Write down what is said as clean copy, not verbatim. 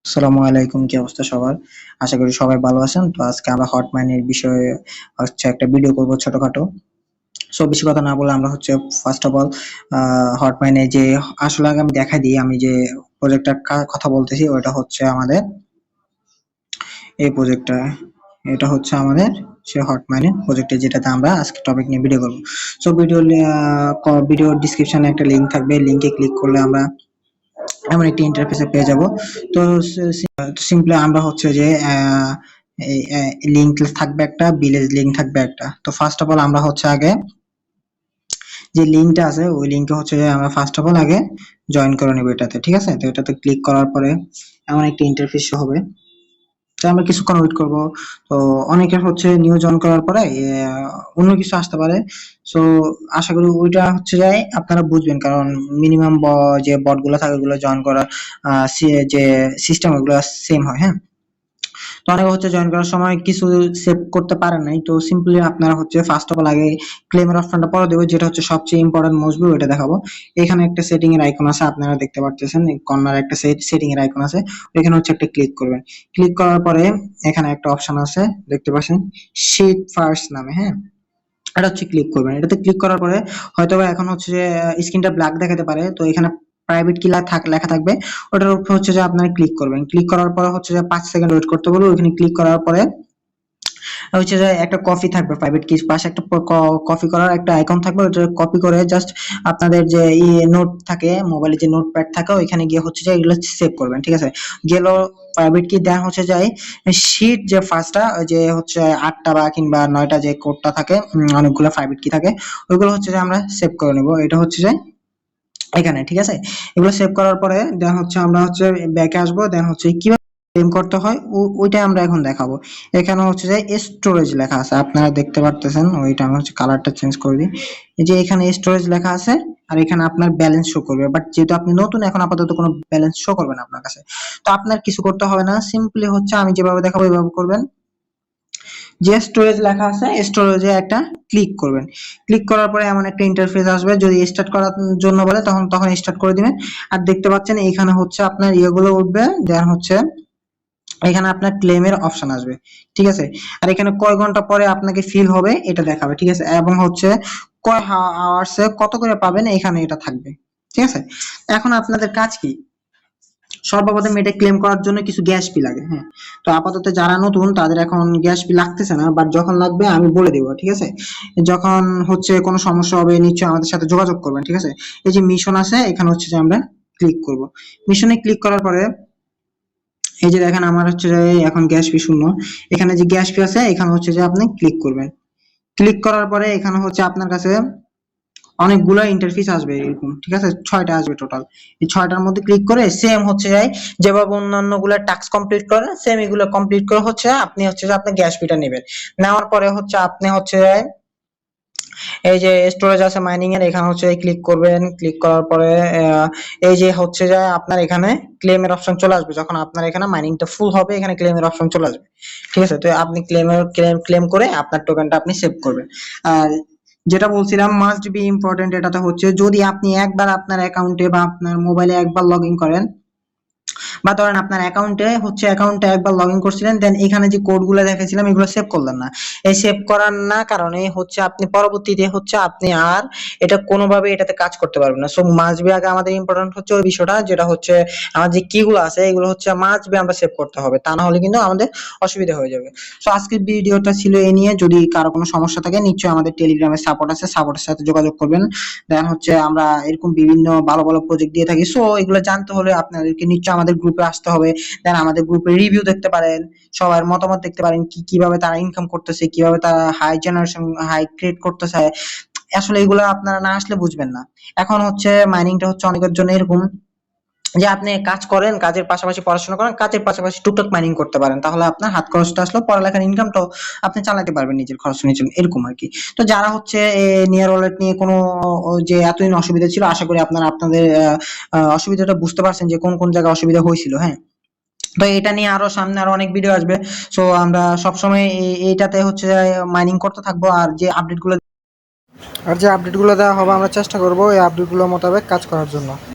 আসসালামু আলাইকুম, কি অবস্থা সবার? আশা করি সবাই ভালো আছেন। তো আজকে আমরা হটমাইনের বিষয়ে একটা ভিডিও করব ছোটখাটো। সো বেশি কথা না বলে আমরা ফার্স্ট অফ অল হটমাইনে যে আসলে আগে আমি দেখাই দিই, আমি যে প্রজেক্টটার কথা বলতেছি ওটা হচ্ছে আমাদের এই প্রজেক্টটা। এটা হচ্ছে আমাদের সে হটমাইনের প্রজেক্টে, যেটাতে আমরা আজকে টপিক নিয়ে ভিডিও করব। সো ভিডিও ডিসক্রিপশনে একটা লিংক থাকবে, লিংকে ক্লিক করলে আমরা এমন একটি ইন্টারফেসে পেয়ে যাব। তো সিম্পলি আমরা হচ্ছে যে লিংক থাকবে একটা, ভিলেজ লিংক থাকবে একটা। তো ফার্স্ট অফ অল আমরা হচ্ছে আগে যে লিংকটা আছে ওই লিংকে হচ্ছে যে আমরা ফার্স্ট অফ অল আগে জয়েন করে নেব এটাতে, ঠিক আছে? তো এটাতে ক্লিক করার পরে এমন একটা ইন্টারফেস হবে। তো আমরা কিছুক্ষণ ওয়েট করব। তো অনেকের হচ্ছে নিউ জয়েন করার পরে অন্য কিছু আসতে পারে। সো আশা করি ওইটা হচ্ছে যায় আপনারা বুঝবেন, কারণ মিনিমাম যে বট গুলো থাকে ওগুলো জয়েন করার যে সিস্টেম ওগুলো সেম হয়, হ্যাঁ। তো অনেকে হচ্ছে জয়েন করার সময় কিছু সেভ করতে পারেন নাই। তো সিম্পলি আপনারা হচ্ছে ফার্স্ট অফ অল আগে ক্লেমের অপশনটা পরে দেবো, যেটা হচ্ছে সবচেয়ে ইম্পর্টেন্ট মোস্ট ভিউ, এটা দেখাবো। এখানে একটা সেটিং এর আইকন আছে, আপনারা দেখতে পাচ্ছেন কর্নার একটা সেটিং এর আইকন আছে, এখানে হচ্ছে একটা ক্লিক করবেন। ক্লিক করার পরে এখানে একটা অপশন আছে দেখতে পাচ্ছেন শীট ফার্স্ট নামে, হ্যাঁ। এটা হচ্ছে ক্লিক করবেন। এটাতে ক্লিক করার পরে হয়তোবা এখন হচ্ছে যে স্ক্রিনটা ব্ল্যাক দেখাতে পারে। তো এখানে প্রাইভেট কি লেখা থাকবে, ওটার উপর হচ্ছে যে আপনারা ক্লিক করবেন। ক্লিক করার পরে হচ্ছে যে 5 সেকেন্ড ওয়েট করতে বলবো। ওখানে ক্লিক করার পরে হচ্ছে যে একটা কপি থাকবে, প্রাইভেট কিস পাশে একটা কপি করার একটা আইকন থাকবে, ওটা কপি করে জাস্ট আপনাদের যে নোট থাকে, মোবাইলে যে নোটপ্যাড থাকে ওইখানে গিয়ে হচ্ছে যে এগুলো সেভ করবেন, ঠিক আছে? গেল প্রাইভেট কি দেন হচ্ছে যায় শীট যে ফার্স্টটা যে হচ্ছে 8টা বা কিংবা 9টা যে কোডটা থাকে, অনেকগুলো প্রাইভেট কি থাকে, ওইগুলো হচ্ছে যে আমরা সেভ করে নেব। এটা হচ্ছে যে এখানে, ঠিক আছে? এগুলো সেভ করার পরে দেন হচ্ছে আমরা হচ্ছে ব্যাকে আসবো, দেন হচ্ছে কিভাবে ক্লেম করতে হয় ওইটা আমরা এখন দেখাবো। এখানে হচ্ছে যে স্টোরেজ লেখা আছে, আপনারা দেখতে পারতেছেন। ওইটা আমি হচ্ছে কালারটা চেঞ্জ করে দিই। এই যে এখানে স্টোরেজ লেখা আছে, আর এখানে আপনার ব্যালেন্স শো করবে। বাট যেহেতু আপনি নতুন, এখন আপাতত কোনো ব্যালেন্স শো করবে না আপনার কাছে। তো আপনার কিছু করতে হবে না, সিম্পলি হচ্ছে আমি যেভাবে দেখাবো এইভাবে করবেন। যে স্টোরেজ লেখা আছে স্টোরেজে একটা ক্লিক করবেন। ক্লিক করার পরে এমন একটা ইন্টারফেস আসবে, যদি স্টার্ট করার জন্য বলে তখন স্টার্ট করে দিবেন। আর দেখতে পাচ্ছেন এখানে হচ্ছে আপনার ইয়েগুলো উঠবে, দেন হচ্ছে এখানে আপনার ক্লেমের অপশন আসবে, ঠিক আছে? আর এখানে কয় ঘন্টা পরে আপনাকে ফিল হবে এটা দেখাবে, ঠিক আছে? এবং হচ্ছে কয় আওয়ার্সে কত করে পাবেন এখানে এটা থাকবে, ঠিক আছে? এখন আপনাদের কাজ কি, সর্বপ্রথম এটা ক্লেম করার জন্য কিছু গ্যাস ফি লাগে, হ্যাঁ। তো আপাতত যারা নতুন তাদের এখন গ্যাস ফি লাগতেছে না, বাট যখন লাগবে আমি বলে দেবো, ঠিক আছে? যখন হচ্ছে কোনো সমস্যা হবে নিশ্চয়ই আমাদের সাথে যোগাযোগ করবেন, ঠিক আছে? এই যে মিশন আছে এখানে হচ্ছে যে আমরা ক্লিক করব। মিশনে ক্লিক করার পরে এই যে দেখেন আমার হচ্ছে যে এখন গ্যাস ফি শূন্য। এখানে যে গ্যাস ফি আছে এখানে হচ্ছে যে আপনি ক্লিক করবেন। ক্লিক করার পরে এখানে হচ্ছে আপনার কাছে অনেকগুলো ইন্টারফেস আসবে এরকম, ঠিক আছে? 6টা আসবে টোটাল। এই 6টার মধ্যে ক্লিক করে সেম হচ্ছে যায় যেভাবে অন্যান্য গুলা টাস্ক কমপ্লিট করে সেম এগুলো কমপ্লিট করে হচ্ছে আপনি হচ্ছে যে আপনি গ্যাস ফিটা নেবেন। নেওয়ার পরে হচ্ছে আপনি হচ্ছে এই যে স্টোরেজ আছে মাইনিং এর, এখানে হচ্ছে ক্লিক করবেন। ক্লিক করার পরে এই যে হচ্ছে যে আপনার এখানে ক্লেমের অপশন চলে আসবে। যখন আপনার এখানে মাইনিংটা ফুল হবে এখানে ক্লেমের অপশন চলে আসবে, ঠিক আছে? তো আপনি ক্লেম করে আপনার টোকেনটা আপনি সেভ করবেন। আর যেটা বলছিলাম মাস্ট বি ইম্পর্টেন্ট, এটাতে হচ্ছে যদি আপনি একবার আপনার অ্যাকাউন্টে বা আপনার মোবাইলে একবার লগ ইন করেন, বা ধরেন আপনার অ্যাকাউন্টে একবার লগ ইন করছিলেন, দেন এখানে যে কোডগুলো দেখেছিলাম এগুলো সেভ করলেন না। এই সেভ করার না কারণে হচ্ছে আপনি পরবর্তীতে হচ্ছে আপনি আর এটা কোনোভাবে এটাতে কাজ করতে পারবেন না। সো মাস্ট বি আগে আমাদের ইম্পর্টেন্ট হচ্ছে ওই বিষয়টা, যেটা হচ্ছে আমার যে কি গুলো আছে এগুলো হচ্ছে মাস্ট বি আমরা সেভ করতে হবে, তা না হলে কিন্তু আমাদের অসুবিধা হয়ে যাবে। সো আজকের ভিডিওটা ছিল এই নিয়ে। যদি কারো কোনো সমস্যা থাকে নিশ্চয়ই আমাদের টেলিগ্রামে সাপোর্ট আছে, সাপোর্টের সাথে যোগাযোগ করবেন। দেন হচ্ছে আমরা এরকম বিভিন্ন ভালো ভালো প্রজেক্ট দিয়ে থাকি। সো এগুলো জানতে হলে আপনাদেরকে নিশ্চয়ই আমাদের গ্রুপে আসতে হবে। দেন আমাদের গ্রুপে রিভিউ দেখতে পারেন, সবার মতামত দেখতে পারেন, কিভাবে তারা ইনকাম করতেছে, কিভাবে তারা হাই ক্রিয়েট করতেছে। আসলে এগুলো আপনারা না আসলে বুঝবেন না। এখন হচ্ছে মাইনিংটা হচ্ছে অনেকের জন্য এরকম যে আপনি কাজ করেন, কাজের পাশাপাশি পড়াশোনা করেন, কাজের পাশাপাশি টুকটাক মাইনিং করতে পারেন, তাহলে আপনার হাত খরচটা আসলো, পড়ালেখার ইনকামটাও আপনি চালাতে পারবেন নিজের খরচ নিজের, এরকম আর কি। তো যারা হচ্ছে নিয়ার ওয়ালেট নিয়ে কোনো যে এতদিন অসুবিধা ছিল, আশা করি আপনারা আপনাদের অসুবিধাটা বুঝতে পারছেন যে কোন কোন জায়গায় অসুবিধা হয়েছিল, হ্যাঁ। তো এটা নিয়ে আরো সামনে আরো অনেক ভিডিও আসবে। সো আমরা সবসময় এইটাতে হচ্ছে মাইনিং করতে থাকবো, আর যে আপডেট গুলো দেওয়া হবে আমরা চেষ্টা করবো এই আপডেট গুলো মোতাবেক কাজ করার জন্য।